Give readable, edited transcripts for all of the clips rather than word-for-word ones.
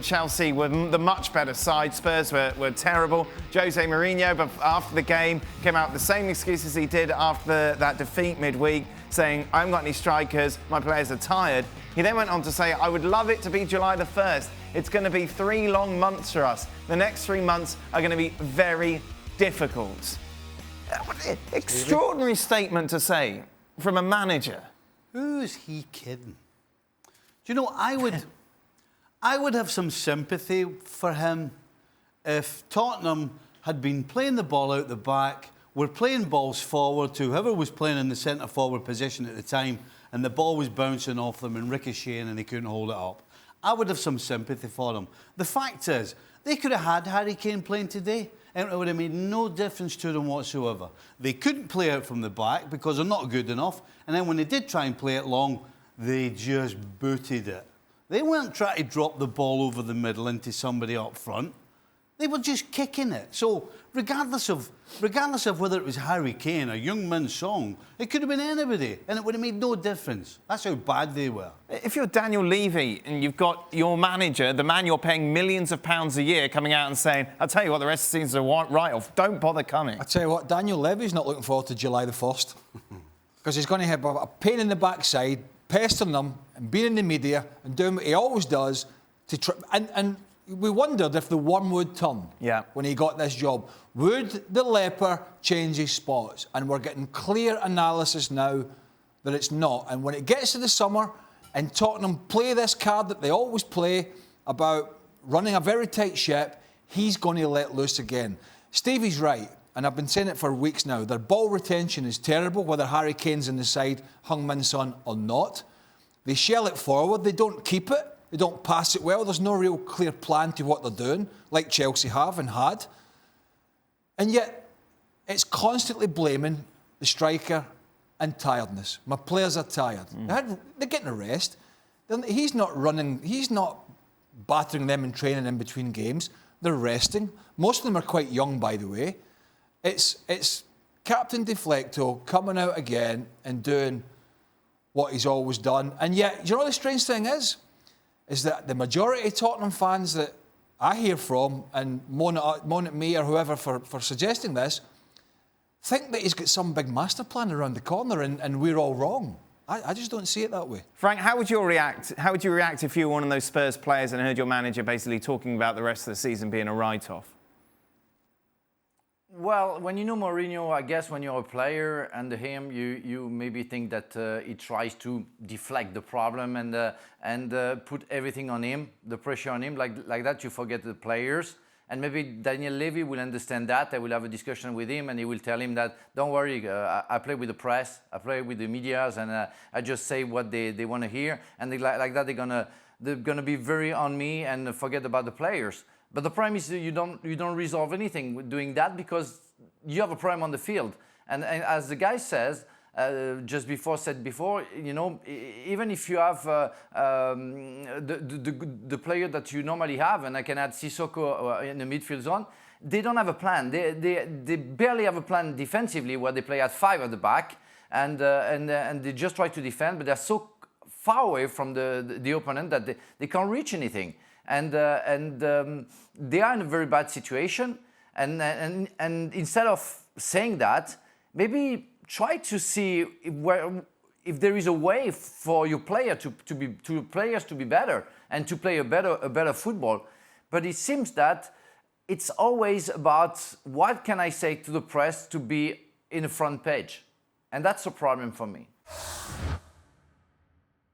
Chelsea were the much better side. Spurs were terrible. Jose Mourinho, but after the game, came out with the same excuses he did after that defeat midweek, saying, I haven't got any strikers, my players are tired. He then went on to say, I would love it to be July the 1st. It's going to be 3 long months for us. The next 3 months are going to be very difficult. Extraordinary statement to say from a manager. Who is he kidding? Do you know, I would have some sympathy for him if Tottenham had been playing the ball out the back, were playing balls forward to whoever was playing in the centre-forward position at the time, and the ball was bouncing off them and ricocheting and they couldn't hold it up. I would have some sympathy for them. The fact is, they could have had Harry Kane playing today, and it would have made no difference to them whatsoever. They couldn't play out from the back because they're not good enough, and then when they did try and play it long, they just booted it. They weren't trying to drop the ball over the middle into somebody up front. They were just kicking it. So regardless of whether it was Harry Kane or Young Min Song, it could have been anybody, and it would have made no difference. That's how bad they were. If you're Daniel Levy and you've got your manager, the man you're paying millions of pounds a year, coming out and saying, I'll tell you what, the rest of the season's a write-off, don't bother coming. I tell you what, Daniel Levy's not looking forward to July the 1st because he's going to have a pain in the backside, pestering them and being in the media and doing what he always does to try. And we wondered if the worm would turn when he got this job. Would the leper change his spots? And we're getting clear analysis now that it's not. And when it gets to the summer and Tottenham play this card that they always play about running a very tight ship, he's going to let loose again. Stevie's right. And I've been saying it for weeks now. Their ball retention is terrible, whether Harry Kane's in the side, Heung-min Son or not. They shell it forward. They don't keep it. They don't pass it well. There's no real clear plan to what they're doing, like Chelsea have and had. And yet, it's constantly blaming the striker and tiredness. My players are tired. They're getting a rest. He's not running. He's not battering them in training in between games. They're resting. Most of them are quite young, by the way. It's Captain Deflecto coming out again and doing what he's always done. And yet, you know what the strange thing is that the majority of Tottenham fans that I hear from and moan at me or whoever for suggesting this, think that he's got some big master plan around the corner and we're all wrong. I just don't see it that way. Frank, how would you react? How would you react if you were one of those Spurs players and heard your manager basically talking about the rest of the season being a write-off? Well, when you know Mourinho, I guess when you're a player under him, you maybe think that he tries to deflect the problem and put everything on him, the pressure on him, like that you forget the players. And maybe Daniel Levy will understand that. I will have a discussion with him and he will tell him that, don't worry, I play with the press, I play with the medias, and I just say what they want to hear. And like that, they're gonna be very on me and forget about the players. But the problem is you don't resolve anything with doing that because you have a problem on the field. And as the guy says, said before, you know, even if you have the player that you normally have, and I can add Sissoko in the midfield zone, they don't have a plan. They barely have a plan defensively, where they play at 5 at the back, and they just try to defend, but they're so far away from the opponent that they can't reach anything. And they are in a very bad situation. And instead of saying that, maybe try to see if there is a way for your player players to be better and to play a better football. But it seems that it's always about what can I say to the press to be in the front page, and that's a problem for me.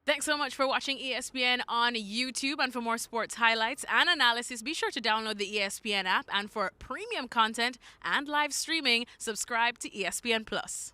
Thanks so much for watching ESPN on YouTube. And for more sports highlights and analysis, be sure to download the ESPN app. And for premium content and live streaming, subscribe to ESPN+.